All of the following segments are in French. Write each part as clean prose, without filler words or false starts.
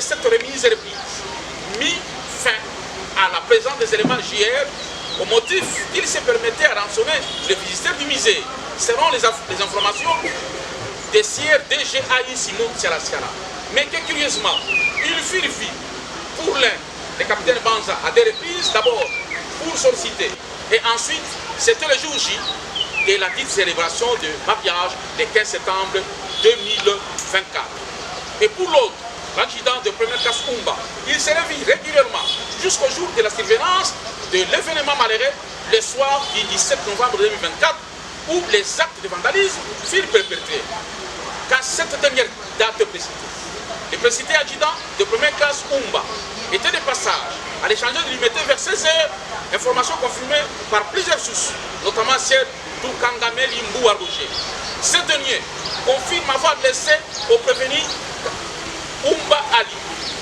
cette remise mis fin à la présence des éléments JR au motif qu'il se permettait à rançonner les visiteurs du musée. Selon les informations des sieurs DGAI Simon Siala. Mais que curieusement, il fut vu pour l'un, le capitaine Banza, à des reprises, d'abord pour solliciter. Et ensuite, c'était le jour J de la dite célébration de mariage le 15 septembre 2024. Et pour l'autre, l'adjudant de première classe Umba, il s'est réveillé régulièrement jusqu'au jour de la survenance de l'événement malheureux le soir du 17 novembre 2024 où les actes de vandalisme furent perpétrés. Qu'à cette dernière date précitée, le précité adjudant de première classe Umba était de passage à l'échanger de l'humidité vers 16 h, information confirmée par plusieurs sources, notamment celle d'Ukangame Limbu Roger. Ce dernier confirme avoir laissé au prévenu Umba Ali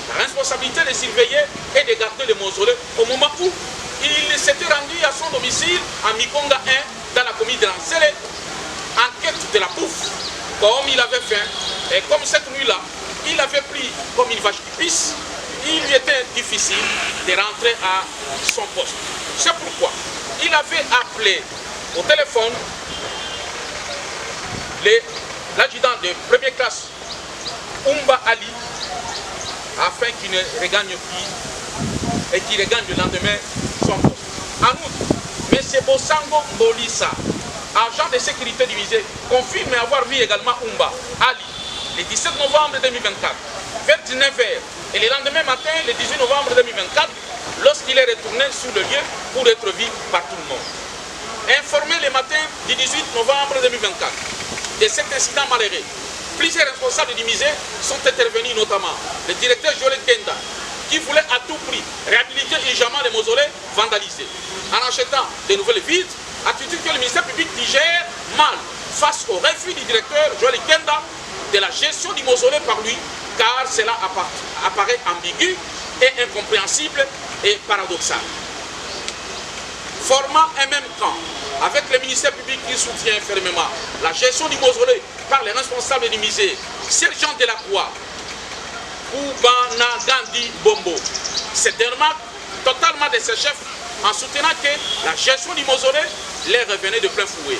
la responsabilité de surveiller et de garder le mausolée au moment où il s'était rendu à son domicile à Mikonga 1 dans la commune de Lancele en quête de la bouffe comme il avait fait. Et comme cette nuit-là, il avait pris comme une vache qui pisse, il lui était difficile de rentrer à son poste. C'est pourquoi il avait appelé au téléphone l'adjudant de première classe Umba Ali afin qu'il ne regagne plus et qu'il regagne le lendemain son poste. En outre, M. Bosango Mbolissa, agent de sécurité du musée, confirme avoir vu également Umba Ali le 17 novembre 2024 vers 19 h et le lendemain matin, le 18 novembre 2024, lorsqu'il est retourné sur le lieu pour être vu par tout le monde. Informé le matin du 18 novembre 2024 de cet incident malheureux, plusieurs responsables du musée sont intervenus, notamment le directeur Joël Kenda, qui voulait à tout prix réhabiliter urgemment les mausolées vandalisés, en achetant de nouvelles vitres, attitude que le ministère public digère mal face au refus du directeur Joël Kenda de la gestion du mausolée par lui, car cela apparaît ambigu et incompréhensible et paradoxal. Formant un même camp avec le ministère public qui soutient fermement la gestion du mausolée par les responsables du musée, Sergent Delacroix, Koubana Gandhi Bombo, c'est démarque totalement de ses chefs en soutenant que la gestion du mausolée les revenait de plein fouet.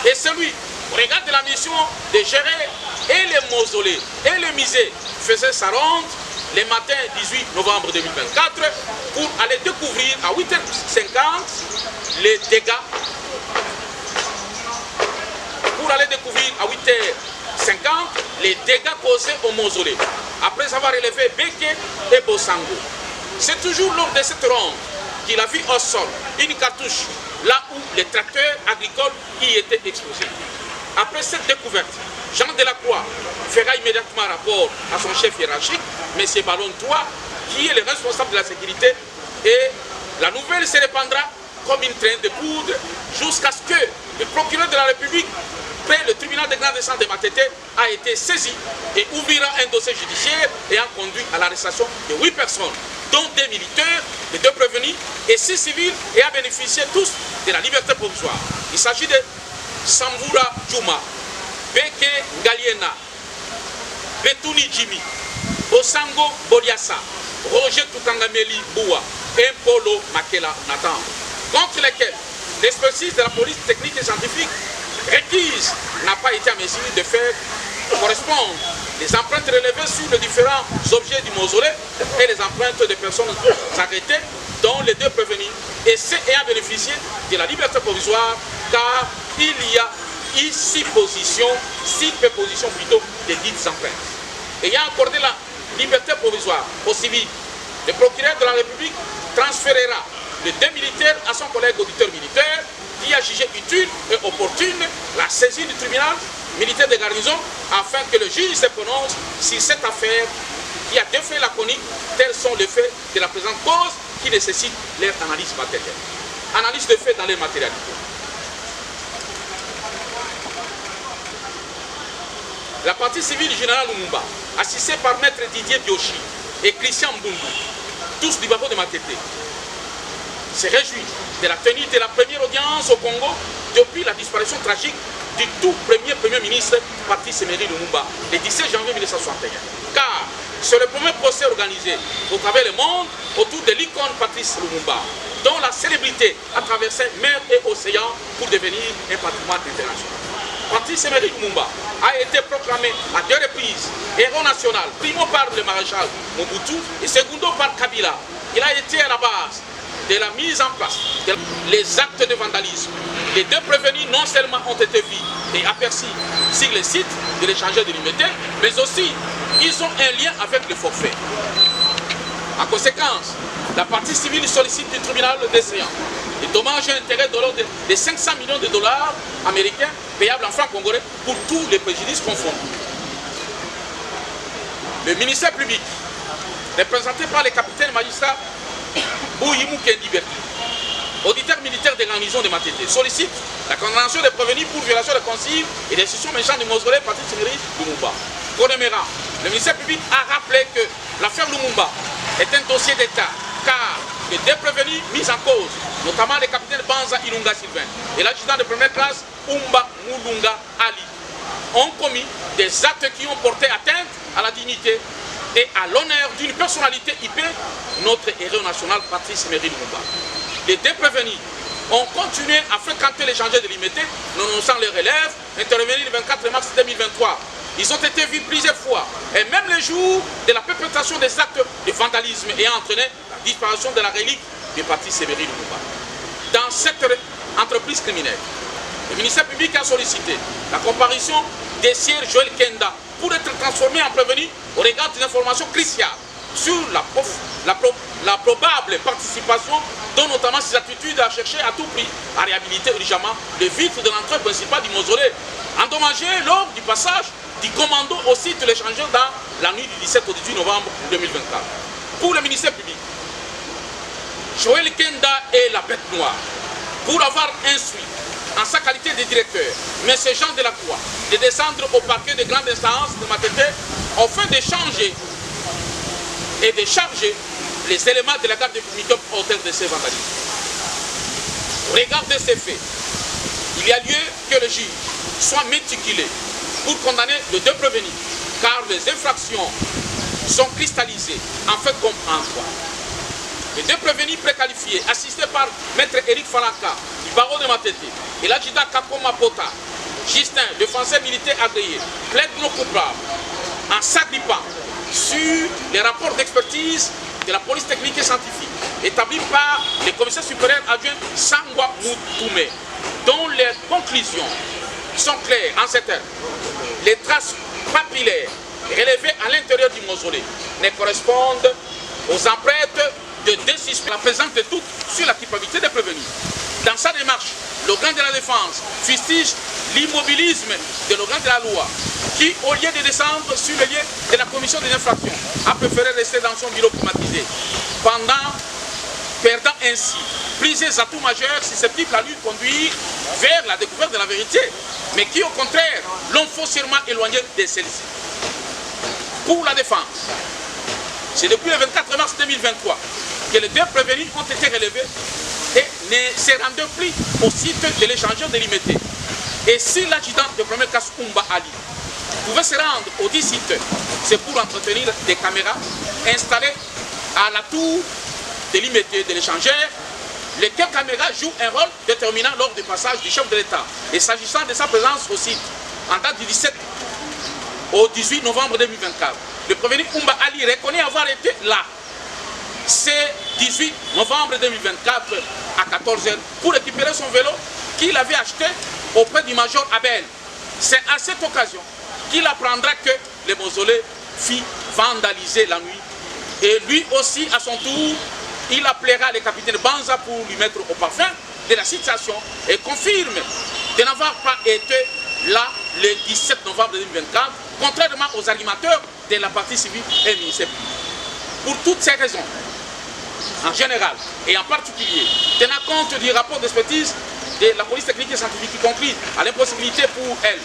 Et celui, au regard de la mission de gérer et les mausolées et le musée, faisait sa ronde le matin 18 novembre 2024 pour aller découvrir à 8h50 les dégâts. Pour aller découvrir à 8h50 les dégâts causés au mausolée, après avoir relevé Beke et Bosango. C'est toujours lors de cette ronde qu'il a vu au sol une cartouche, là où les tracteurs agricoles y étaient exposés. Après cette découverte, Jean Delacroix fera immédiatement rapport à son chef hiérarchique, M. Ballon 3, qui est le responsable de la sécurité, et la nouvelle se répandra comme une traîne de poudre jusqu'à ce que le procureur de la République, près le tribunal de grande instance de Matete, a été saisi et ouvrira un dossier judiciaire ayant conduit à l'arrestation de 8 personnes, dont des militaires, les 2 prévenus et 6 civils, et a bénéficié tous de la liberté provisoire. Il s'agit de Samvura Juma, Beke Ngaliena, Betuni Jimmy, Bosango Boliassa, Roger Tukangameli Boua et Polo Makela Nathan, contre lesquels l'expertise de la police technique et scientifique requise n'a pas été en mesure de faire correspondre les empreintes relevées sur les différents objets du mausolée et les empreintes des personnes arrêtées, dont les 2 prévenus, et ceux ayant bénéficié de la liberté provisoire, car il y a eu 6 prépositions plutôt des dites empreintes. Ayant accordé la liberté provisoire aux civils, le procureur de la République transférera les 2 militaires à son collègue auditeur militaire qui a jugé utile et opportune la saisie du tribunal militaire de garnison afin que le juge se prononce sur cette affaire qui a défait la chronique, tels sont les faits de la présente cause qui nécessitent leur analyse matérielle. Analyse de faits dans leur matérialité. La partie civile du général Lumumba, assistée par maître Didier Biochi et Christian Mbundu, tous du barreau de Matete, se réjouit de la tenue de la première audience au Congo depuis la disparition tragique du tout premier ministre Patrice Emery Lumumba le 17 janvier 1961. Car C'est le premier procès organisé au travers le monde autour de l'icône Patrice Lumumba, dont la célébrité a traversé mer et océan pour devenir un patrimoine international. Patrice Emery Lumumba a été proclamé à 2 reprises héros national, primo par le maréchal Mobutu et secondo par Kabila. Il a été à la base de la mise en place des actes de vandalisme. Les 2 prévenus non seulement ont été vus et aperçus sur le site de l'échangeur de l'immunité, mais aussi ils ont un lien avec le forfait. En conséquence, la partie civile sollicite du tribunal décéant des dommages et intérêts de l'ordre de 500 millions de dollars américains payables en francs congolais pour tous les préjudices confondus. Le ministère public, représenté par les capitaines magistrats Bouyimou Kendi Berki, auditeur militaire des garnisons de Matete, sollicite la condamnation des prévenus pour violation de consignes et des décisions méchantes du mausolée Patrice Emery Lumumba. Connemera, le ministère public a rappelé que l'affaire Lumumba est un dossier d'État, car les 2 prévenus mis en cause, notamment les capitaines Banza Ilunga Sylvain et l'adjudant de première classe Umba Mulunga Ali, ont commis des actes qui ont porté atteinte à la dignité et à l'honneur d'une personnalité IP, notre héros national Patrice Emery Lumumba. Les 2 prévenus ont continué à fréquenter l'échangeur de l'immunité, nonobstant les relèves, intervenus le 24 mars 2023. Ils ont été vus plusieurs fois, et même le jour de la perpétration des actes de vandalisme ayant entraîné la disparition de la relique de Patrice Emery Lumumba. Dans cette entreprise criminelle, le ministère public a sollicité la comparution des sieurs Joël Kenda pour être transformé en prévenu au regard des informations cruciales sur la probable participation, dont notamment ses attitudes à chercher à tout prix à réhabiliter urgemment les vitres de l'entrée principale du mausolée, endommagé lors du passage du commando au site de l'échangeur dans la nuit du 17 au 18 novembre 2024. Pour le ministère public, Joël Kenda est la bête noire pour avoir instruit en sa qualité de directeur, M. Jean Delacroix, de descendre au parquet de grande instance de Matete afin de changer et de charger les éléments de la garde publique au hôtel de ces vandalismes. Au regard de ces faits, il y a lieu que le juge soit méticuleux pour condamner les 2 prévenus, car les infractions sont cristallisées en fait comme en droit. Les 2 prévenus préqualifiés, assistés par Maître Eric Falaka, du barreau de Matete, et l'adjudant Kakoma Pota, Justin, défenseur militaire agréé, plaident non coupables en s'agrippant sur les rapports d'expertise de la police technique et scientifique établis par le commissaire supérieur adjoint Sangwa Moutoumé, dont les conclusions sont claires en ces termes. Les traces papillaires relevées à l'intérieur du mausolée ne correspondent aux empreintes de 2 suspects, la présence de doute sur la culpabilité des prévenus. Dans sa démarche, l'organe de la défense fustige l'immobilisme de l'organe de la loi qui, au lieu de descendre sur le lieu de la commission des infractions, a préféré rester dans son bureau climatisé, perdant ainsi plusieurs atouts majeurs susceptibles à lui conduire vers la découverte de la vérité, mais qui, au contraire, l'ont faussement éloigné de celle-ci. Pour la défense, c'est depuis le 24 mars 2023 que les 2 prévenus ont été relevés et ne se rendaient plus au site de l'échangeur délimité. Et si l'adjudant de première classe Umba Ali pouvait se rendre au 10 sites, c'est pour entretenir des caméras installées à la tour délimitée de l'échangeur, lesquelles caméras jouent un rôle déterminant lors du passage du chef de l'État. Et s'agissant de sa présence au site, en date du 17 au 18 novembre 2024, le prévenu Umba Ali reconnaît avoir été là. C'est 18 novembre 2024 à 14h pour récupérer son vélo qu'il avait acheté auprès du major Abel. C'est à cette occasion qu'il apprendra que le mausolée fut vandalisé la nuit. Et lui aussi, à son tour, il appellera le capitaine Banza pour lui mettre au parfum de la situation et confirme de n'avoir pas été là le 17 novembre 2024, contrairement aux animateurs de la partie civile et ministère public. Pour toutes ces raisons, en général et en particulier, tenant compte du rapport d'expertise de la police technique et scientifique qui conclut à l'impossibilité pour elle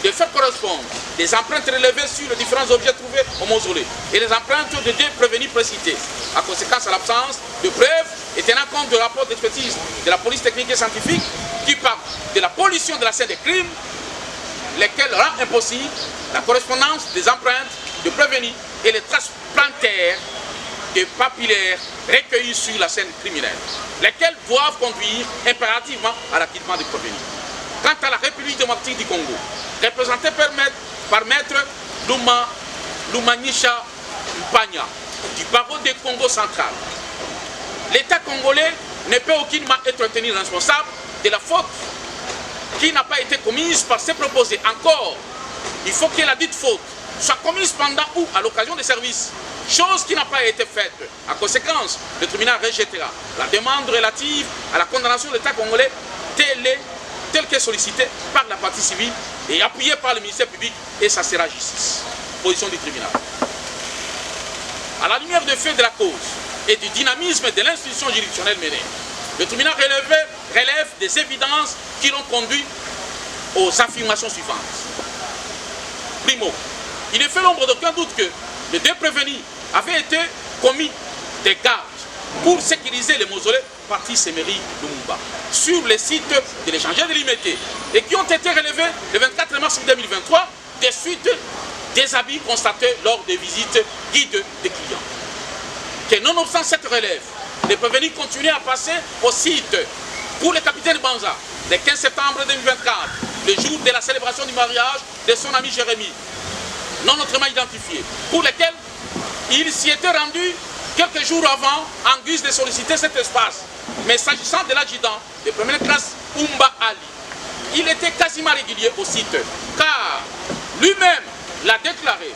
de faire correspondre les empreintes relevées sur les différents objets trouvés au mausolée et les empreintes de 2 prévenus précités. En conséquence, à l'absence de preuves et tenant compte du rapport d'expertise de la police technique et scientifique qui parle de la pollution de la scène des crimes, lesquels rend impossible la correspondance des empreintes de prévenus et les traces plantaires de papillaires recueillis sur la scène criminelle, lesquels doivent conduire impérativement à l'acquittement des prévenus. Quant à la République démocratique du Congo, représentée par maître Lumanisha Mpanya, du barreau du Congo central, l'État congolais ne peut aucunement être tenu responsable de la faute qui n'a pas été commise par ses proposés. Encore, il faut que la dite faute soit commise pendant ou à l'occasion des services, chose qui n'a pas été faite. En conséquence, le tribunal rejettera la demande relative à la condamnation de l'État congolais telle que sollicitée par la partie civile et appuyée par le ministère public, et ça sera justice. Position du tribunal. À la lumière des faits de la cause et du dynamisme de l'institution juridictionnelle menée, le tribunal relève des évidences qui l'ont conduit aux affirmations suivantes. Primo, il ne fait l'ombre d'aucun doute que les deux prévenus avaient été commis des gardes pour sécuriser les mausolées parti Séméry Lumumba sur les sites de l'échangeur de l'Imété et qui ont été relevés le 24 mars 2023 des suites des habits constatés lors des visites guides des clients. Que nonobstant cette relève, les prévenus continuaient à passer au site pour le capitaine Banza le 15 septembre 2024, le jour de la célébration du mariage de son ami Jérémy, non autrement identifié, pour lequel il s'y était rendu quelques jours avant en guise de solliciter cet espace. Mais s'agissant de l'adjudant de première classe Umba Ali, il était quasiment régulier au site, car lui-même l'a déclaré.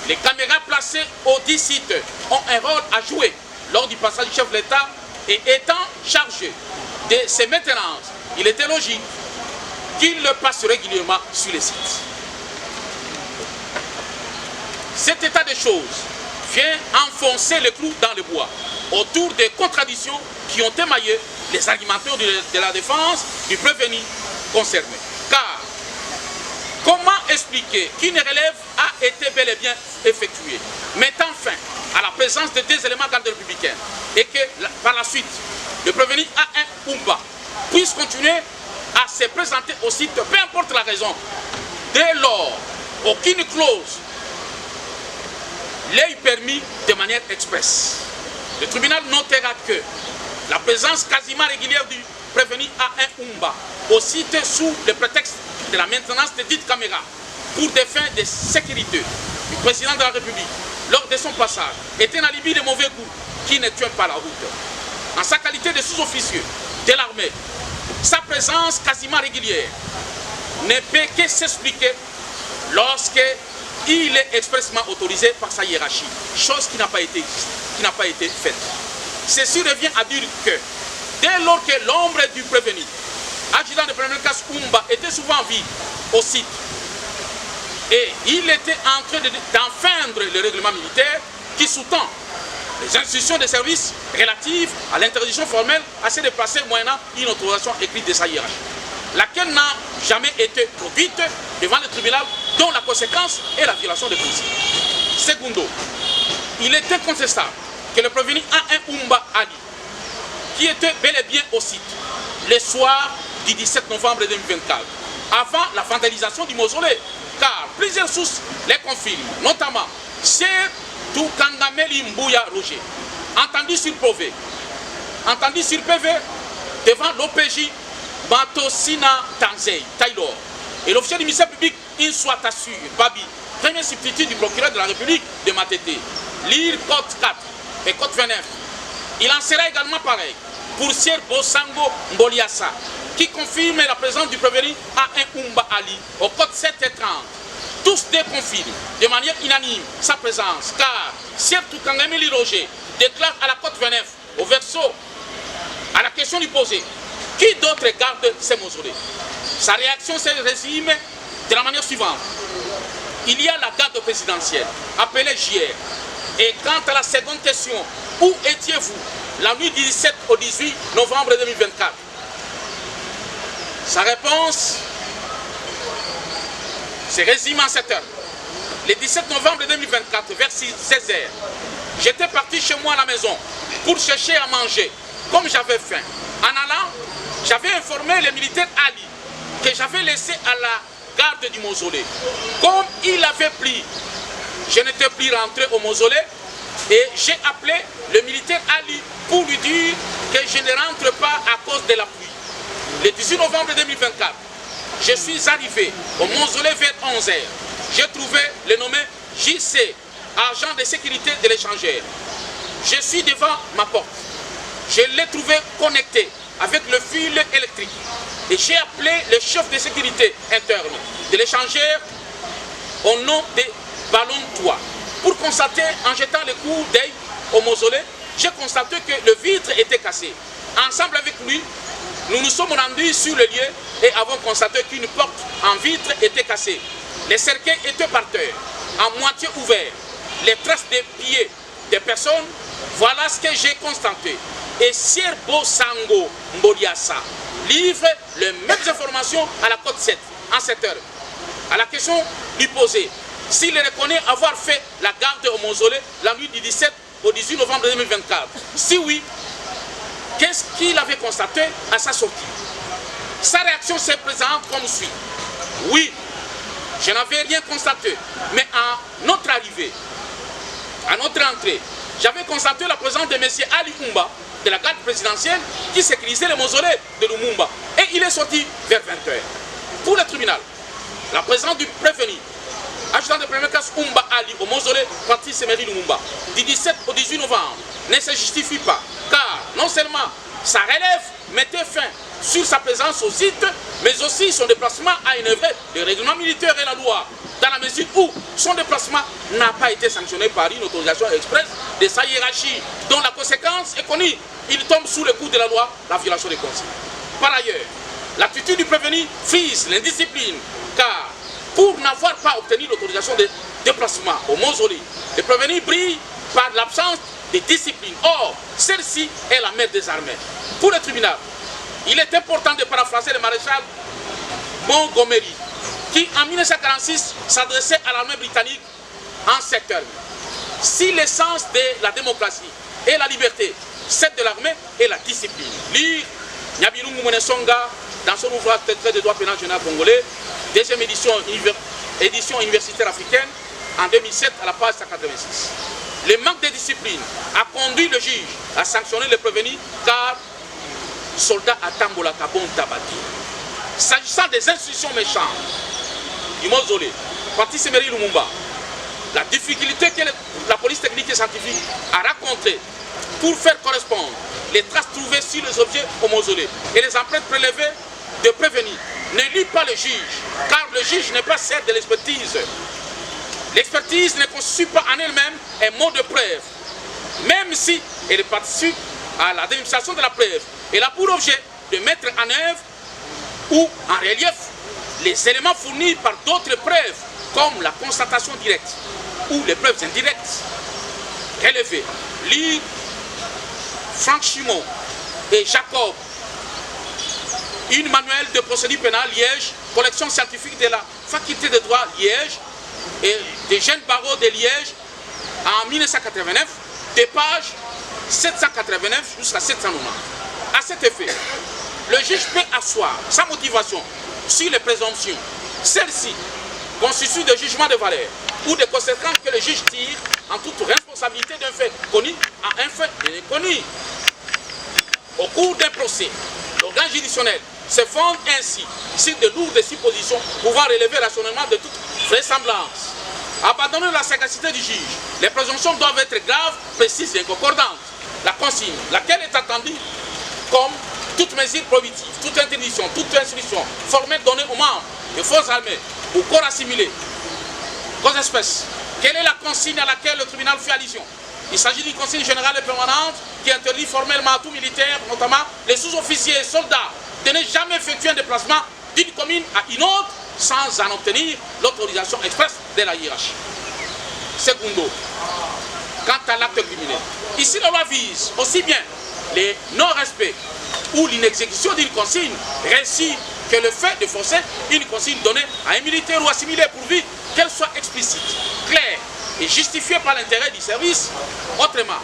Les caméras placées au dit site ont un rôle à jouer lors du passage du chef de l'État, et étant chargé de ses maintenances, il était logique qu'il le passe régulièrement sur les sites. Cet état de choses vient enfoncer le clou dans le bois autour des contradictions qui ont émaillé les argumentaires de la défense du prévenu concerné. Car comment expliquer qu'une relève a été bel et bien effectuée, mettant fin à la présence de deux éléments garde républicains, et que par la suite, le prévenu A1 Umba puisse continuer à se présenter au site, peu importe la raison. Dès lors, aucune clause l'ait permis de manière expresse. Le tribunal notera que la présence quasiment régulière du prévenu A1 Umba au site sous le prétexte de la maintenance de dites caméras pour des fins de sécurité du président de la République lors de son passage est un alibi de mauvais goût qui ne tient pas la route. En sa qualité de sous-officier de l'armée, sa présence quasiment régulière ne peut que s'expliquer lorsqu'il est expressément autorisé par sa hiérarchie, chose qui n'a pas été faite. Ceci revient à dire que dès lors que l'ombre du prévenu, adjudant de première classe Umba, était souvent vu au site, et il était en train d'enfreindre le règlement militaire qui sous-tend les instructions de service relatives à l'interdiction formelle à se déplacer moyennant une autorisation écrite de sa hiérarchie, laquelle n'a jamais été produite devant le tribunal, dont la conséquence est la violation des consignes. Secondo, il est incontestable que le prévenu A1 Umba Ali, qui était bel et bien au site le soir du 17 novembre 2024, avant la vandalisation du mausolée, car plusieurs sources les confirment, notamment chez Toukangameli Mbouya Roger, entendu sur PV devant l'OPJ Matosina Tanzei Taylor et l'officier du ministère public Inswatasu Babi, premier substitut du procureur de la République de Matete, lire code 4 et code 29. Il en sera également pareil pour Sier Bosango Mboliassa, qui confirme la présence du prévenu A1 Umba Ali au code 7 et 30. Tous deux confirment de manière unanime sa présence, car Sier Toukangameli Roger déclare à la code 29, au verso, à la question lui posée, qui d'autre garde ces mausolées? Sa réaction se résume de la manière suivante. Il y a la garde présidentielle, appelée JR. Et quant à la seconde question, où étiez-vous la nuit du 17 au 18 novembre 2024? Sa réponse se résume en cette heure. Le 17 novembre 2024, vers 16h, j'étais parti chez moi à la maison pour chercher à manger, comme j'avais faim. En allant, j'avais informé le militaire Ali que j'avais laissé à la garde du mausolée. Comme il avait pris je n'étais plus rentré au mausolée et j'ai appelé le militaire Ali pour lui dire que je ne rentre pas à cause de la pluie. Le 18 novembre 2024, je suis arrivé au mausolée vers 11 h. J'ai trouvé le nommé JC, agent de sécurité de l'échangeur. Je suis devant ma porte. Je l'ai trouvé connecté avec le fil électrique. Et j'ai appelé le chef de sécurité interne de l'échangeur au nom de Ballon 3 pour constater, en jetant le coup d'œil au mausolée, j'ai constaté que le vitre était cassé. Ensemble avec lui, nous nous sommes rendus sur le lieu et avons constaté qu'une porte en vitre était cassée. Les cercueils étaient par terre, à moitié ouverts. Les traces des pieds des personnes, voilà ce que j'ai constaté. Et Sierbo Sango Mbodiassa livre les mêmes informations à la Côte 7, en 7 heures. À la question lui posée, s'il reconnaît avoir fait la garde au mausolée la nuit du 17 au 18 novembre 2024. Si oui, qu'est-ce qu'il avait constaté à sa sortie? Sa réaction s'est présente comme suit. Oui, je n'avais rien constaté, mais à notre arrivée, à notre entrée, j'avais constaté la présence de M. Ali Oumba, de la garde présidentielle, qui sécurisait le mausolée de Lumumba. Et il est sorti vers 20 h. Pour le tribunal, la présence du prévenu, adjudant de première classe Oumba Ali au mausolée Patrice Emery Lumumba, du 17 au 18 novembre, ne se justifie pas, car non seulement sa relève mettait fin sur sa présence au site, mais aussi son déplacement a innévé le règlement militaire et la loi, dans la mesure où son déplacement n'a pas été sanctionné par une autorisation express de sa hiérarchie, dont la conséquence est connue. Il tombe sous le coup de la loi, la violation des consignes. Par ailleurs, l'attitude du prévenu frise l'indiscipline, car pour n'avoir pas obtenu l'autorisation de déplacement au mausolée, le prévenu brille par l'absence de discipline. Or, celle-ci est la mère des armées. Pour le tribunal, il est important de paraphraser le maréchal Montgomery, qui en 1946 s'adressait à l'armée britannique en ces termes. Si l'essence de la démocratie et la liberté, celle de l'armée et la discipline. Lire Nyabirungu Mwenesonga dans son ouvrage Traité de droit pénal général congolais, deuxième édition universitaire africaine, en 2007 à la page 186. Le manque de discipline a conduit le juge à sanctionner le prévenu car soldat à Tambola Kabon Tabati. S'agissant des institutions méchantes du mausolée, Patrice Emery Lumumba, la difficulté que la police technique et scientifique a rencontrée pour faire correspondre les traces trouvées sur les objets au mausolée et les empreintes prélevées de prévenir ne lit pas le juge, car le juge n'est pas celle de l'expertise. L'expertise ne constitue pas en elle-même un mot de preuve, même si elle participe à la démonstration de la preuve. Elle a pour objet de mettre en œuvre ou en relief les éléments fournis par d'autres preuves, comme la constatation directe ou les preuves indirectes. Relevé, lire Franck Chimon et Jacob, une manuel de procédure pénale Liège, collection scientifique de la faculté de droit Liège et des jeunes barreaux de Liège en 1989, des pages 789 jusqu'à 790. À cet effet, le juge peut asseoir sa motivation sur les présomptions. Celle-ci constitue des jugements de valeur ou des conséquences que le juge tire en toute responsabilité d'un fait connu à un fait inconnu. Au cours d'un procès, l'organe juridictionnel se fonde ainsi sur de lourdes suppositions pouvant relever rationnellement de toute vraisemblance. Abandonnant la sagacité du juge, les présomptions doivent être graves, précises et concordantes. La consigne, laquelle est attendue comme toute mesure prohibitive, toute interdiction, toute instruction formelle donnée aux membres des forces armées ou corps assimilés, cause espèce. Quelle est la consigne à laquelle le tribunal fait allusion? Il s'agit d'une consigne générale et permanente qui interdit formellement à tout militaire, notamment les sous-officiers et soldats, de ne jamais effectuer un déplacement d'une commune à une autre sans en obtenir l'autorisation expresse de la hiérarchie. Secondo, quant à l'acte criminel, ici la loi vise aussi bien les non-respects ou l'inexécution d'une consigne réussie que le fait de forcer une consigne donnée à un militaire ou assimilé pourvu qu'elle soit explicite, claire et justifiée par l'intérêt du service. Autrement,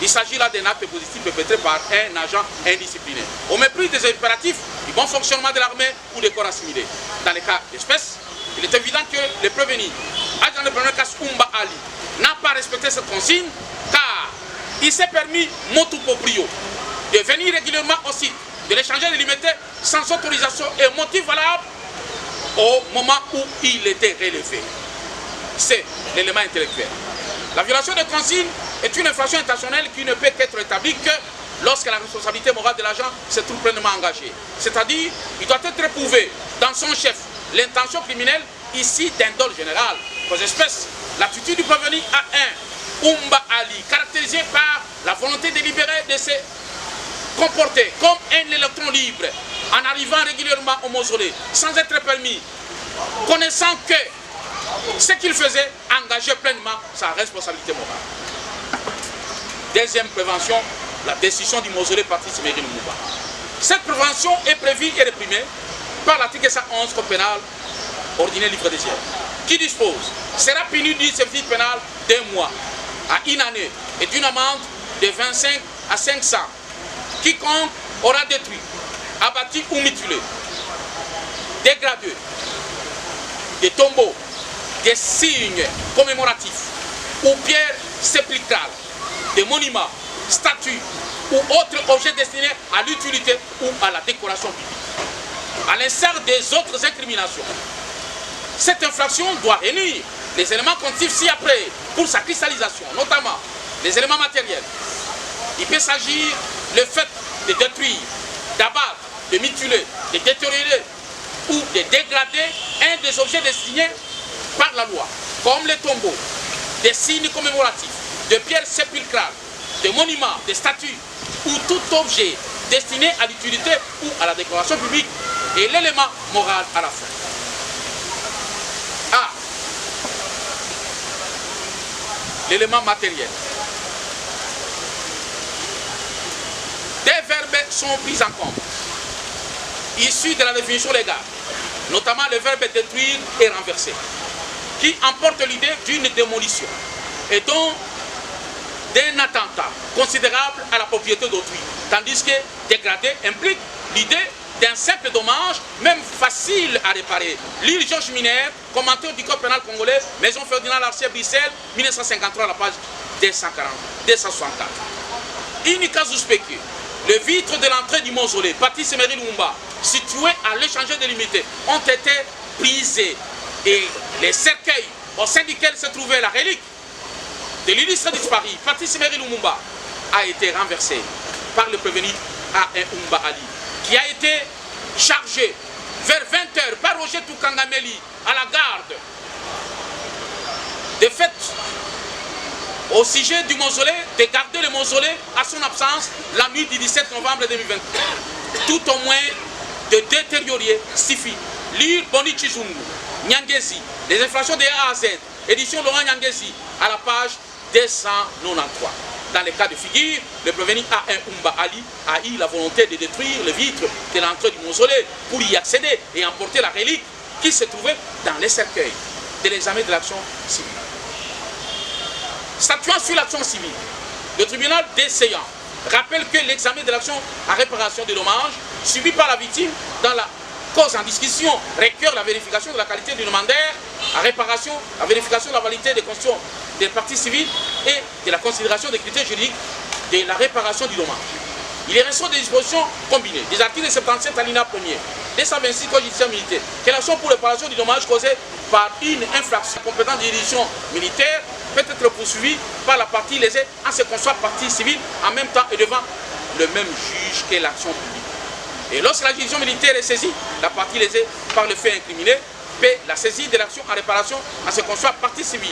il s'agit là d'un acte positif perpétré par un agent indiscipliné, au mépris des impératifs du bon fonctionnement de l'armée ou des corps assimilés. Dans les cas d'espèce, il est évident que les prévenus, grand entrepreneur Kass Oumba Ali n'a pas respecté cette consigne, car il s'est permis motu proprio de venir régulièrement au site, de l'échanger délimité sans autorisation et motif valable au moment où il était relevé. C'est l'élément intellectuel. La violation de consigne est une infraction intentionnelle qui ne peut être établie que lorsque la responsabilité morale de l'agent se trouve pleinement engagée. C'est-à-dire, il doit être éprouvé dans son chef l'intention criminelle, ici d'indole générale. Aux espèces, l'attitude du prévenu à un Oumba Ali, caractérisée par la volonté délibérée de se comporter comme un électron libre, en arrivant régulièrement au mausolée, sans être permis, connaissant que ce qu'il faisait engageait pleinement sa responsabilité morale. Deuxième prévention, la décision du mausolée Patrice Emery Lumumba. Cette prévention est prévue et réprimée par l'article 111 Code pénal ordinaire livre des qui dispose sera puni du service pénal d'1 mois à 1 année et d'une amende de 25 à 500. Quiconque aura détruit, abattu ou mutilé, dégradé des tombeaux, des signes commémoratifs ou pierres sépulcrales, des monuments, statues ou autres objets destinés à l'utilité ou à la décoration publique. À l'instar des autres incriminations, cette infraction doit réunir les éléments constitutifs ci-après pour sa cristallisation, notamment les éléments matériels. Il peut s'agir le fait de détruire, d'abattre, de mutiler, de détériorer ou de dégrader un des objets destinés par la loi, comme les tombeaux, des signes commémoratifs, de pierres sépulcrales, des monuments, des statues ou tout objet destiné à l'utilité ou à la décoration publique et l'élément moral à la fin. A. L'élément matériel. Des verbes sont pris en compte, issus de la définition légale, notamment le verbe détruire et renverser, qui emporte l'idée d'une démolition et donc d'un attentat considérable à la propriété d'autrui, tandis que dégrader implique l'idée d'un simple dommage, même facile à réparer. Lire Georges Minaire, commentaire du Code pénal congolais, Maison Ferdinand Larcier, Bruxelles, 1953, à la page 264. In casus pecus, le vitre de l'entrée du mausolée, Patrice Emery Lumumba, situé à l'échangeur délimité, ont été brisés et les cercueils au sein duquel se trouvait la relique de l'illustre disparu, Patrice Emery Lumumba, a été renversé par le prévenu A1 Oumba Ali, qui a été chargé vers 20h par Roger Toukangameli à la garde. De fait, au sujet du mausolée, de garder le mausolée à son absence la nuit du 17 novembre 2020. Tout au moins de détériorer suffit. Lire Boni Chizungu, Nyangezi, les infractions de A à Z, édition Laurent Nyangezi, à la page 293. Dans les cas de figure, le prévenu A1 Oumba Ali a eu la volonté de détruire le vitre de l'entrée du mausolée pour y accéder et emporter la relique qui se trouvait dans les cercueils de l'examen de l'action civile. Statuant sur l'action civile, le tribunal décéant rappelle que l'examen de l'action à réparation des dommages subi par la victime dans la cause en discussion requiert la vérification de la qualité du demandeur à réparation, la vérification de la validité des constitutions des parties civiles et de la considération des critères juridiques de la réparation du dommage. Il est ressort des dispositions combinées des articles 77 alinéa 1er, 226 Code judiciaire militaire, que l'action pour réparation du dommage causé par une infraction compétente de juridiction militaire peut être poursuivie par la partie lésée en ce qu'on soit partie civile en même temps et devant le même juge que l'action publique. Et lorsque la juridiction militaire est saisie, la partie lésée par le fait incriminé peut la saisie de l'action en réparation en ce qu'on soit partie civile.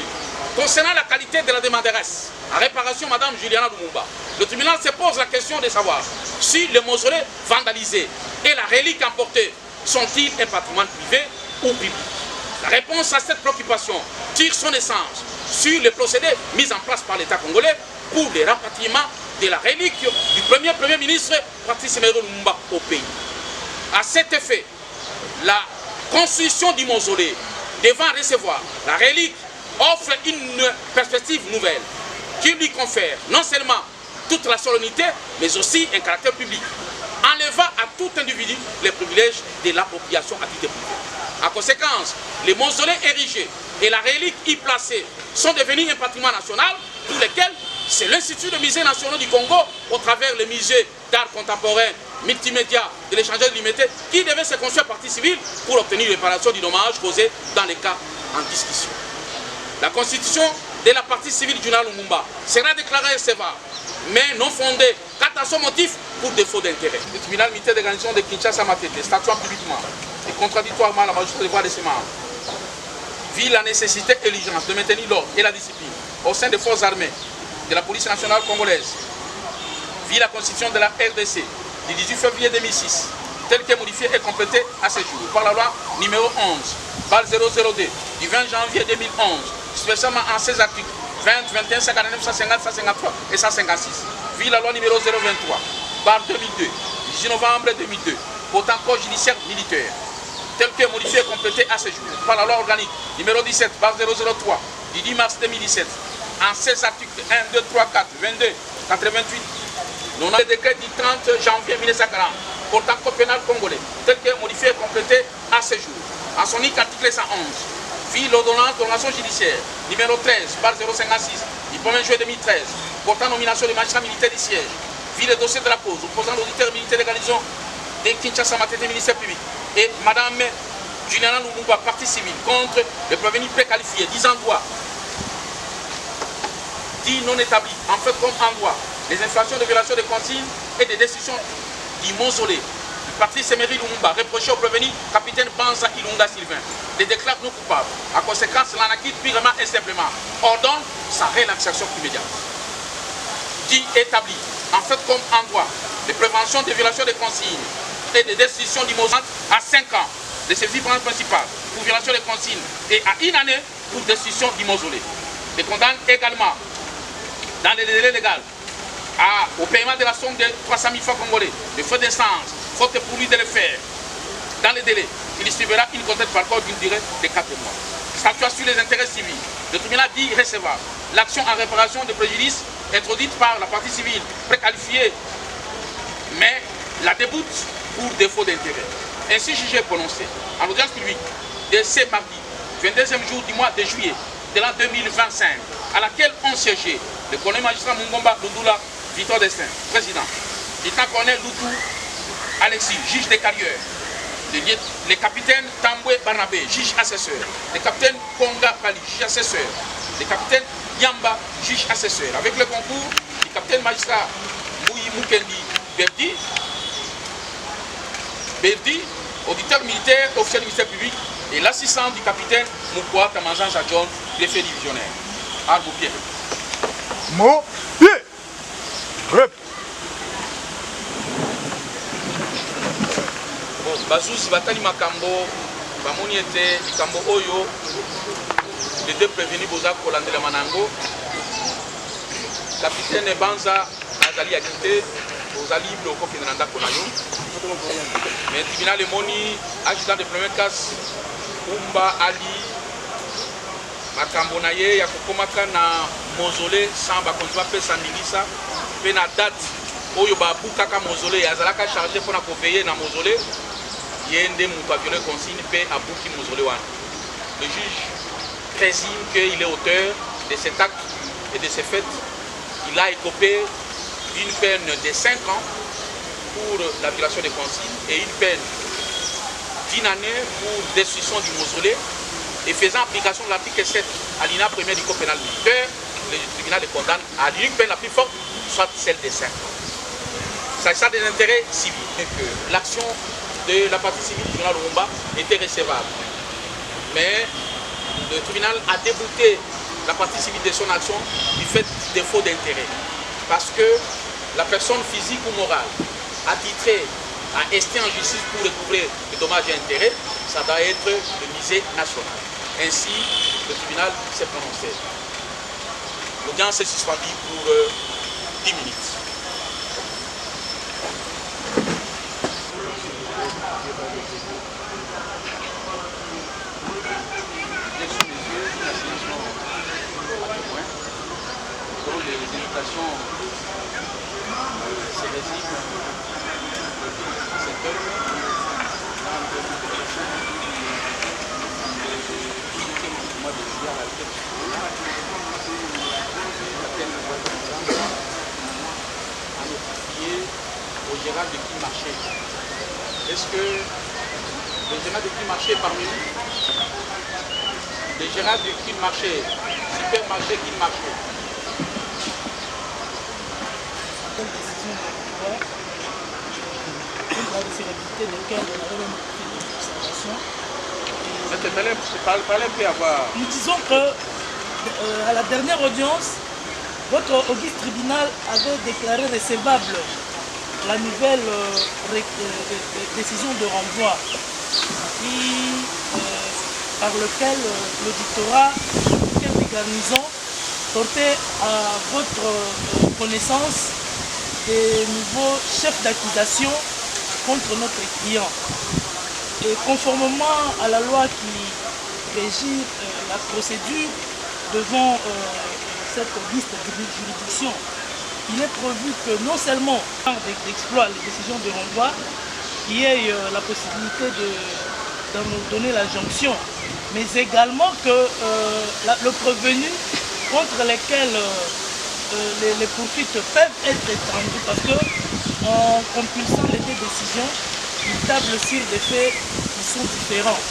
Concernant la qualité de la demanderesse en réparation, Mme Juliana Lumumba, le tribunal se pose la question de savoir si le mausolée vandalisé et la relique emportée sont-ils un patrimoine privé ou public. La réponse à cette préoccupation tire son essence sur les procédés mis en place par l'État congolais pour le rapatriement de la relique du premier ministre Patrice Emery Lumumba au pays. À cet effet, la construction du mausolée devant recevoir la relique offre une perspective nouvelle qui lui confère non seulement toute la solennité, mais aussi un caractère public, enlevant à tout individu les privilèges de l'appropriation à titre privé. En conséquence, le mausolée érigé et la relique y placée sont devenus un patrimoine national pour lesquels c'est l'Institut de musées nationaux du Congo, au travers le musée d'art contemporain, multimédia de l'échangeur limité, qui devait se construire partie civile pour obtenir réparation du dommage causé dans les cas en discussion. La constitution de la partie civile du journal Lumumba sera déclarée recevable, mais non fondée, quant à son motif, pour défaut d'intérêt. Le tribunal militaire de garnison de Kinshasa Matete, statuant publiquement et contradictoirement la majorité des voix de ses membres, vit la nécessité et l'urgence de maintenir l'ordre et la discipline au sein des forces armées de la police nationale congolaise, vit la constitution de la RDC du 18 février 2006, telle que modifiée et complétée à ce jour par la loi numéro 11/002 du 20 janvier 2011, spécialement en 16 articles 20, 21, 149, 150, 153 et 156, vit la loi numéro 023/2002 du 18 novembre 2002 portant corps judiciaire militaire, tel que modifié et complété à ce jour par la loi organique numéro 17/003 du 10 mars 2017, en 16 articles 1, 2, 3, 4, 22, 88, non le décret du 30 janvier 1940 portant code pénal congolais, tel que modifié et complété à ce jour, en son unique article 111, vit l'ordonnance d'organisation judiciaire numéro 13/056 du 1er juillet 2013 portant nomination des magistrats militaires du siège, vit le dossier de la cause opposant l'auditeur militaire de garnison de Kinshasa Matete, ministère public, et Madame Juliana Lumumba, partie civile, contre le prévenu préqualifié, disant droit, dit non établi, en fait comme en droit, les infractions de violation des consignes et des décisions du mausolée du parti Semery Lumumba, reproché au prévenu capitaine Banza Ilunga Sylvain, les déclare non coupables. En conséquence, l'anarchie purement et simplement ordonne sa relaxation immédiate. Dit établi, en fait comme en droit, les préventions de violation des consignes et des décisions du mausolée à 5 ans de ses vivrances principales pour violation des consignes et à 1 année pour décision du mausolée. Les condamne également dans les délais légaux au paiement de la somme de 300 000 francs congolais, de frais d'essence, faute pour lui de le faire. Dans les délais, il subira une contrainte par corps d'une durée de 4 mois. Statuant sur les intérêts civils, le tribunal dit recevable l'action en réparation de préjudice introduite par la partie civile préqualifiée, mais la déboute pour défaut d'intérêt. Ainsi jugé prononcé en audience publique de ce mardi, 22e jour du mois de juillet de l'an 2025, à laquelle ont siégé le colonel magistrat Mungomba Lundula Victor Destin, président, lieutenant-colonel Loutou Alexis, juge des carrières, le capitaine Tamboué Barnabé, juge assesseur, le capitaine Konga Pali, juge assesseur, le capitaine Yamba, juge assesseur, avec le concours du capitaine magistrat Mouyi Mukendi Berdi, auditeur militaire, officier du ministère public, et l'assistant du capitaine Moukoua Tamazan John, préfet divisionnaire. Arbo Pierre. Mon pied. Rep. Bon, Bazouzi Batali Makambo, Bamoni était Makambo Oyo, les deux prévenus Boza Kolandela Manango, capitaine Banza Azali Agite, Ozali Bloko Kenanda Konayo, mais tribunal de Moni, adjudant de première classe, Umba Ali, Makambo Naye, Yakokomaka na mausolée, Samba Konjwa Pe Sandilisa, Pe na date, Oyo Babu Kaka mausolée, Azalaka chargé pour la veiller na mausolée, Yende Mouta violé consigne, Pe Abouki mausolée Wan. Le juge présume qu'il est auteur de cet acte et de ces faits. Il a écopé d'une peine de 5 ans pour la violation des consignes et une peine d'1 année pour destruction du mausolée, et faisant application de l'article 7 alinéa 1er du code pénal militaire, le tribunal le condamne à l'unique peine la plus forte, soit celle de 5 ans. S'agissant des intérêts civils, l'action de la partie civile du journal Lumumba était recevable, mais le tribunal a débouté la partie civile de son action du fait du défaut d'intérêt, parce que la personne physique ou morale attitrée à ester en justice pour recouvrer les dommages et intérêts, ça doit être le musée national. Ainsi, le tribunal s'est prononcé. L'audience est suspendue pour 10 minutes. C'est résime cette œuvre dans le mois de juillet à la tête du tribunal, à notifier au gérant de Kin-Marché. Est-ce que le gérant de Kin-Marché est parmi nous? Le gérant de Kin-Marché, supermarché Kin-Marché. Quelle décision de pouvoir, la décélérité de laquelle on avait même fait des observations. Nous disons que à la dernière audience, votre auguste tribunal avait déclaré recevable la nouvelle décision de renvoi par lequel l'auditorat des garnisons portait à votre connaissance des nouveaux chefs d'accusation contre notre client. Et conformément à la loi qui régit la procédure devant cette auguste juridiction, il est prévu que non seulement d'exploiter les décisions de renvoi, qu'il y ait la possibilité de nous donner la jonction, mais également que le prévenu contre lesquels les poursuites peuvent être étendues, parce que en compulsant les deux décisions, ils tablent sur des faits qui sont différents.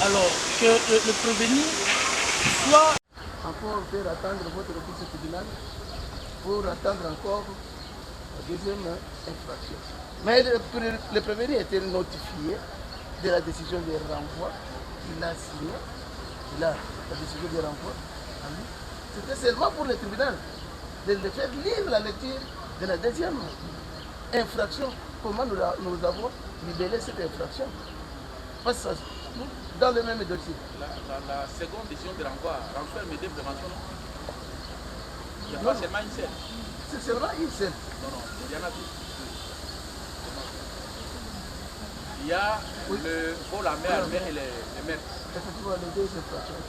Alors que le prévenu soit encore faire attendre votre auguste tribunal pour attendre encore la deuxième infraction. Mais le prévenu était notifié de la décision de renvoi. Il a signé. Il a la décision de renvoi. C'était seulement pour le tribunal de le faire lire la lecture de la deuxième infraction. Comment nous avons libellé cette infraction? Parce que dans le même dossier. La seconde décision de renvoi renferme des préventions, non? Il n'y a pas seulement une seule. C'est seulement une seule. Non, il y en a deux. Il y a le vol la mère et les maîtres. Effectivement, les deux infractions.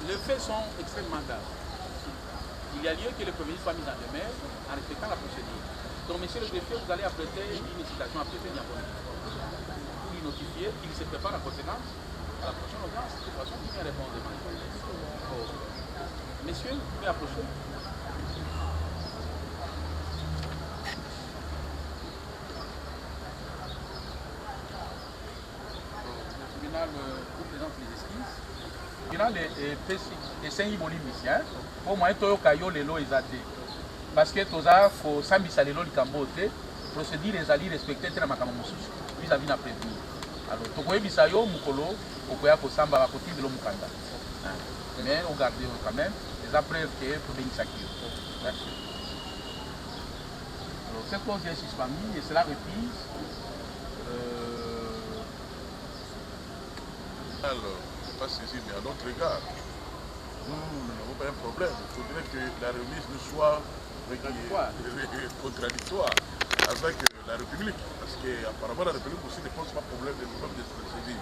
Les faits sont extrêmement graves. Il y a lieu que le premier soit mis en demeure en respectant la procédure. Donc, monsieur le greffier, vous allez apprêter une citation à prêter Niaboni. Pour lui notifier qu'il se prépare en conséquence à la prochaine audience. De toute façon, il vient répondre devant les. Messieurs, vous pouvez approcher. Le tribunal vous présente les esquisses. esengi bolimbisi po moyen toyoka yo lelo eza te parce que toza kosambisa lelo likambo te procédure ezali respecte te na makambo mosusu vis-à-vis na prévenir. Alors tokoyebisa yo mokolo okoya kosamba bakotindela mokanda mais ogarde yo quand même eza preuve ke tobengisaki yo. Alors cette clause est suspendue et cela reprise pas saisi, mais à notre égard, nous n'avons pas un problème. Il faudrait que la remise ne soit contradictoire avec la République. Parce qu'apparemment, la République aussi ne pose pas problème de procédure.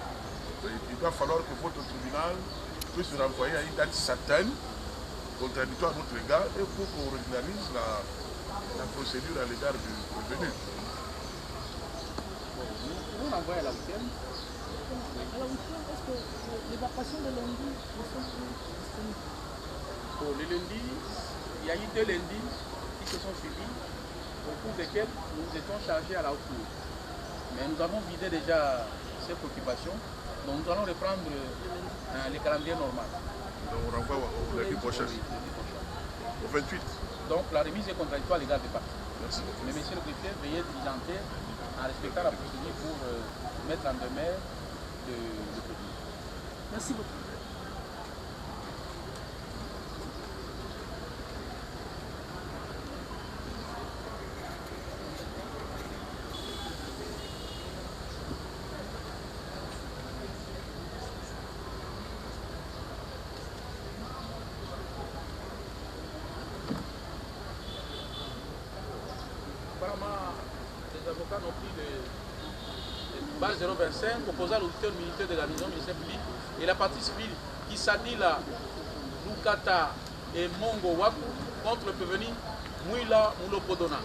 Il va falloir que votre tribunal puisse renvoyer à une date certaine, contradictoire à notre égard, et pour qu'on régularise la procédure à l'égard du prévenu. Vous l'envoyez à la week-end. Alors, est-ce que les vacations de lundi ne sont plus disponibles? Pour les lundis, il y a eu 2 lundis qui se sont suivis, au cours desquels nous étions chargés à la haute cour. Mais nous avons vidé déjà ces préoccupations, donc nous allons reprendre les calendriers normaux. Donc on renvoie au lundi prochain, au 28. Donc la remise est contradictoire à l'égard des parties. Merci. Mais monsieur le greffier, veuillez diligenter en respectant la procédure pour mettre en demeure de prévenir. Merci beaucoup. Apparemment, les avocats n'ont pris les base 025 opposant l'auditeur militaire de la maison ministère public et la partie civile qui Kisadila, Lukata et Mongo Waku contre le prévenu Mouila Moulopodona.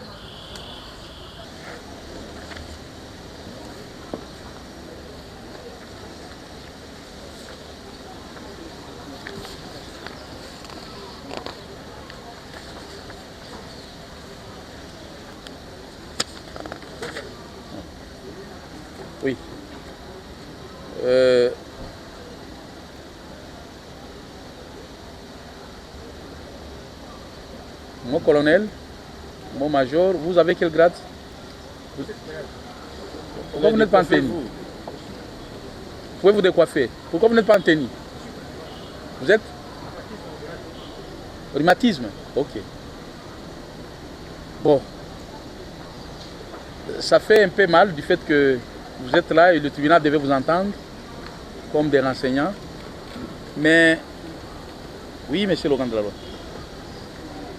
Mon colonel, mon major, vous avez quel grade? Pourquoi vous n'êtes pas en tenue? Vous pouvez vous décoiffer. Pourquoi vous n'êtes pas en tenue? Vous êtes? Rhumatisme. Ok. Bon. Ça fait un peu mal du fait que vous êtes là et le tribunal devait vous entendre comme des renseignants. Mais, oui, monsieur Laurent de la Loi.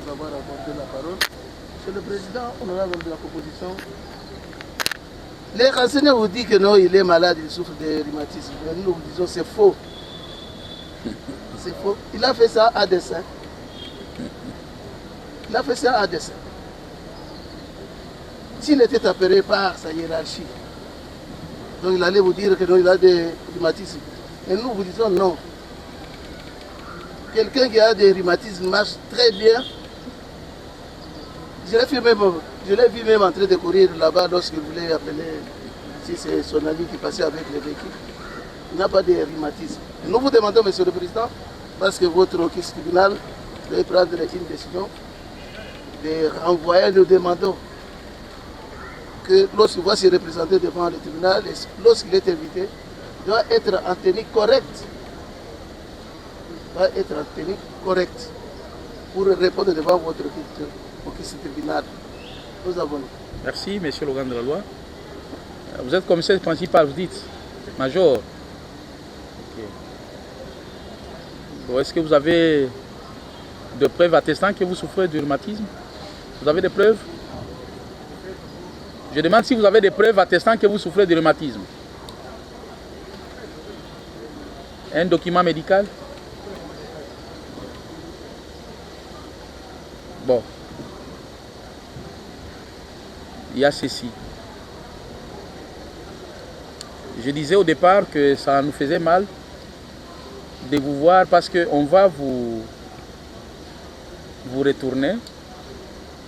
D'avoir apporté la parole. Monsieur le Président, honorable de la proposition, les renseignants vous disent que non, il est malade, il souffre de rhumatisme. Mais nous vous disons c'est faux. C'est faux. Il a fait ça à dessein. Il a fait ça à dessein. S'il était appelé par sa hiérarchie, donc il allait vous dire que non, il a des rhumatismes. Et nous vous disons non. Quelqu'un qui a des rhumatismes marche très bien. Je l'ai vu même en train de courir là-bas lorsque vous voulez appeler, si c'est son ami qui passait avec les véhicules. Il n'a pas de rhumatisme. Nous vous demandons, Monsieur le Président, parce que votre office tribunal doit prendre une décision de renvoyer, nous demandons que lorsqu'il va se représenter devant le tribunal, lorsqu'il est invité, il doit être en tenue correcte. Il doit être en tenue correcte pour répondre devant votre office tribunal. Nous avons. Merci, monsieur Laurent de la Loi. Vous êtes commissaire principal, vous dites, major. Okay. Bon, est-ce que vous avez de preuves attestant que vous souffrez du rhumatisme? Vous avez des preuves? Je demande si vous avez des preuves attestant que vous souffrez du rhumatisme. Un document médical? Bon. Il y a ceci. Je disais au départ que ça nous faisait mal de vous voir parce qu'on va vous retourner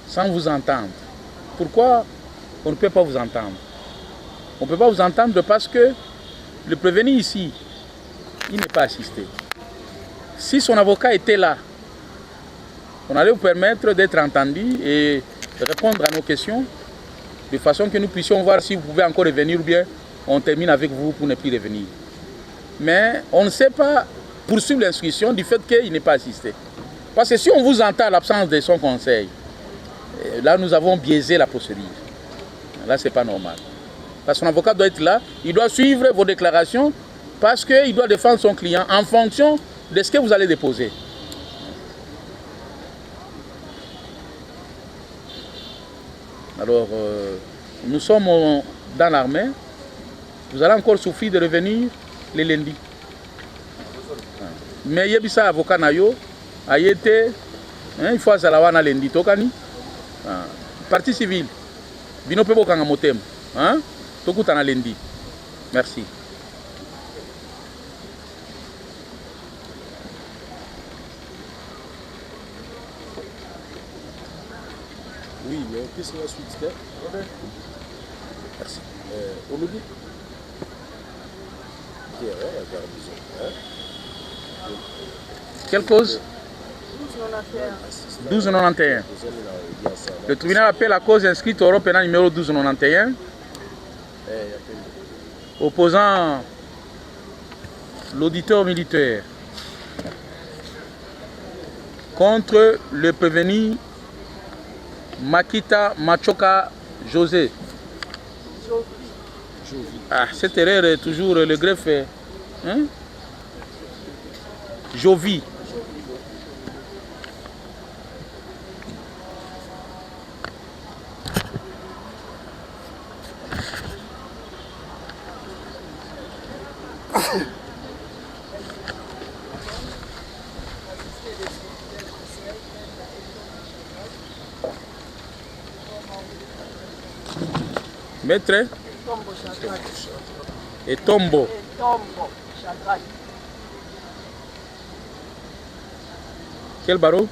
sans vous entendre. Pourquoi on ne peut pas vous entendre? On ne peut pas vous entendre parce que le prévenu ici, il n'est pas assisté. Si son avocat était là, on allait vous permettre d'être entendu et répondre à nos questions de façon que nous puissions voir si vous pouvez encore revenir ou bien on termine avec vous pour ne plus revenir. Mais on ne sait pas poursuivre l'instruction du fait qu'il n'est pas assisté. Parce que si on vous entend à l'absence de son conseil, là nous avons biaisé la procédure. Là ce n'est pas normal. Parce que son avocat doit être là, il doit suivre vos déclarations parce qu'il doit défendre son client en fonction de ce que vous allez déposer. Alors, nous sommes dans l'armée. Vous allez encore souffrir de revenir les lundis. Mais il y a un avocat nayo a été, il faut aller à lundi. Partie civile. Bino pe bokanga motem. Tokuta na lundi. Merci. Oui, mais qu'est-ce que la suite? Merci. On me dit. Quelle cause? 1291. Le tribunal appelle la cause inscrite au Europe pénal numéro 1291 opposant l'auditeur militaire contre le prévenu Makita Machoka José. Ah, cette erreur est toujours le greffe. Jovi. Maître et Tombo. Quel barreau?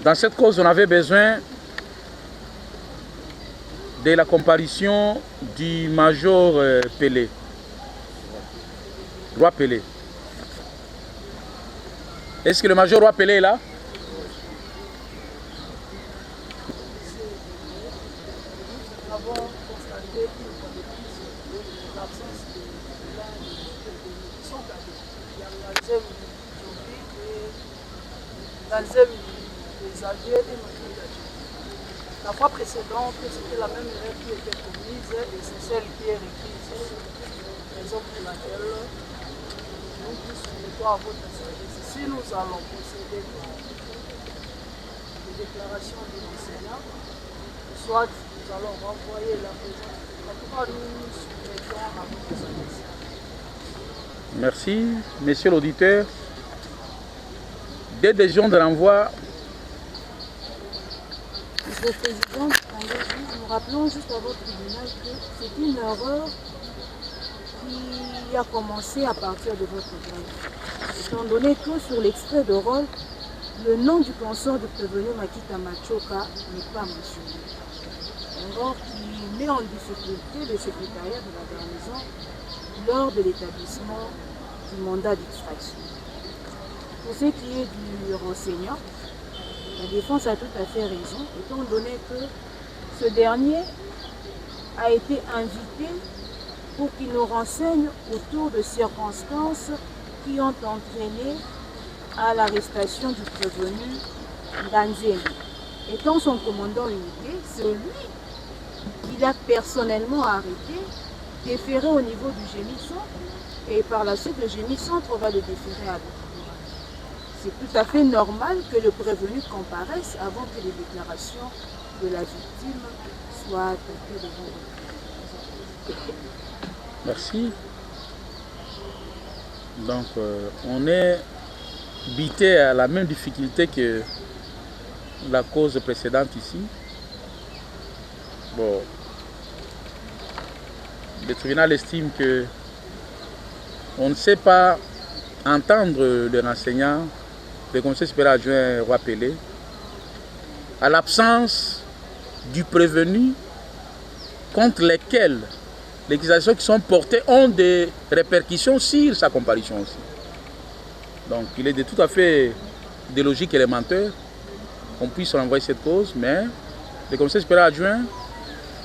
Dans cette cause, on avait besoin de la comparution du Major Pelé, Roi Pelé. Est-ce que le Major Roi Pelé est là? La fois précédente, c'était la même erreur qui était commise et c'est celle qui est requise. Raison pour laquelle nous tous soumettons à votre service. Si nous allons procéder par des déclarations de l'enseignant, soit nous allons renvoyer la présence. En tout cas, nous soumettons à votre service. Merci, monsieur l'auditeur. Des décisions de renvoi. Monsieur le Président, nous rappelons juste à votre tribunal que c'est une erreur qui a commencé à partir de votre grève. Étant donné que sur l'extrait de rôle, le nom du consort du prévenu Makita Machoka n'est pas mentionné. Erreur qui met en difficulté le secrétariat de la garnison lors de l'établissement du mandat d'extraction. Pour ce qui est du renseignant, la défense a tout à fait raison, étant donné que ce dernier a été invité pour qu'il nous renseigne autour de circonstances qui ont entraîné à l'arrestation du prévenu Nganzeli. Étant son commandant unité, c'est lui qui l'a personnellement arrêté, déféré au niveau du GMI Centre, et par la suite le GMI Centre va le déférer à l'autre. C'est tout à fait normal que le prévenu comparaisse avant que les déclarations de la victime soient traitées devant vous. Merci. Donc, on est bité à la même difficulté que la cause précédente ici. Bon, le tribunal estime que on ne sait pas entendre le renseignant, le commissaire supérieur adjoint Roi Pelé, à l'absence du prévenu contre lesquels les accusations qui sont portées ont des répercussions sur sa comparution aussi. Donc il est de tout à fait de logique élémentaire qu'on puisse renvoyer cette cause, mais le commissaire supérieur adjoint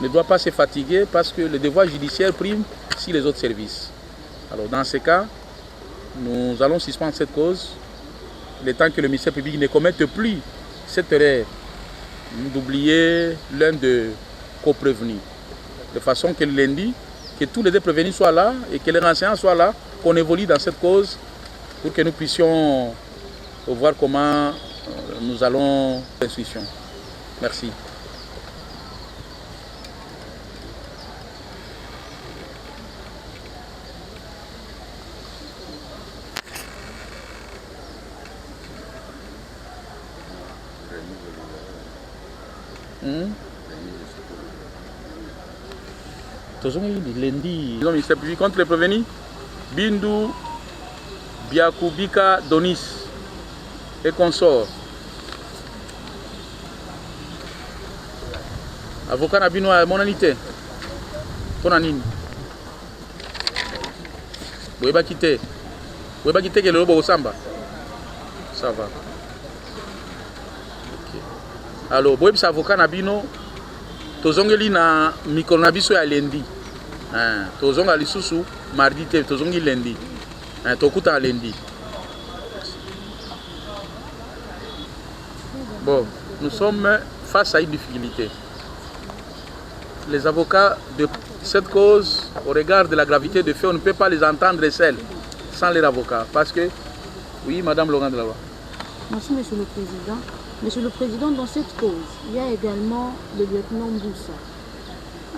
ne doit pas se fatiguer parce que le devoir judiciaire prime sur les autres services. Alors dans ce cas, nous allons suspendre cette cause le temps que le ministère public ne commette plus cette erreur d'oublier l'un de co-prévenus. De façon que le lundi, que tous les deux prévenus soient là et que les renseignants soient là, qu'on évolue dans cette cause pour que nous puissions voir comment nous allons l'instruction. Merci. Lundi, le ministère public contre les prévenus Bindu Biakubika Donis et consorts. Avocat Nabino à monanité. Tonanine. Vous pouvez pas quitter. Vous pouvez pas quitter que le lobo au samba. Ça va. Alors, boye bisa avocat na bino tozongeli na mikolo na biso ya lendi. Tozonga lisusu mardi te tozongi lendi. Tokuta lendi. Bon, nous sommes face à une difficulté. Les avocats de cette cause, au regard de la gravité des faits, on ne peut pas les entendre seuls, sans les avocats. Parce que, oui, Madame Laurent de la Loi. Merci, Monsieur le Président. Monsieur le Président, dans cette cause, il y a également le lieutenant Mboussa,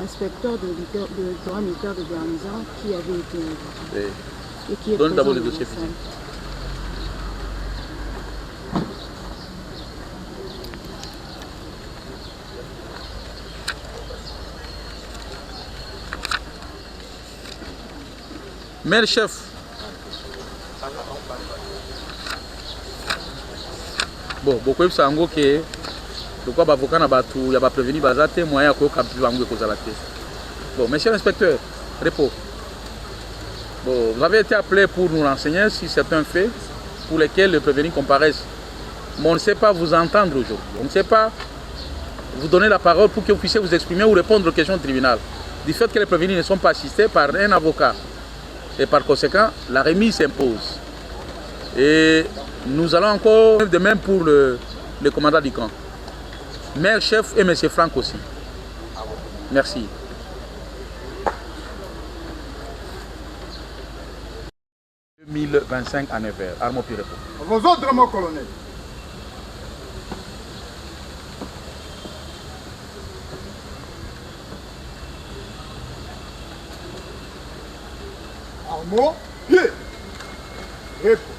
inspecteur de l'électorat militaire de garnison, qui avait été invité. Et qui est Donne d'abord présent le dossier dans la salle. Maire chef. Bon, beaucoup de sango que Pourquoi l'avocat n'a pas prévenu bazate moyen à quoi Bon, monsieur l'inspecteur, repos. Bon, vous avez été appelé pour nous renseigner sur certains faits pour lesquels le prévenu comparaisse. Mais on ne sait pas vous entendre aujourd'hui. On ne sait pas vous donner la parole pour que vous puissiez vous exprimer ou répondre aux questions du tribunal. Du fait que les prévenus ne sont pas assistés par un avocat. Et par conséquent, la remise s'impose. Et nous allons encore de même pour le commandant du camp. Maire chef et M. Franck aussi. Merci. « 2025 à 9h. Armo Pirepo. Vos ordres, mon colonel. Armo, pied. Repos.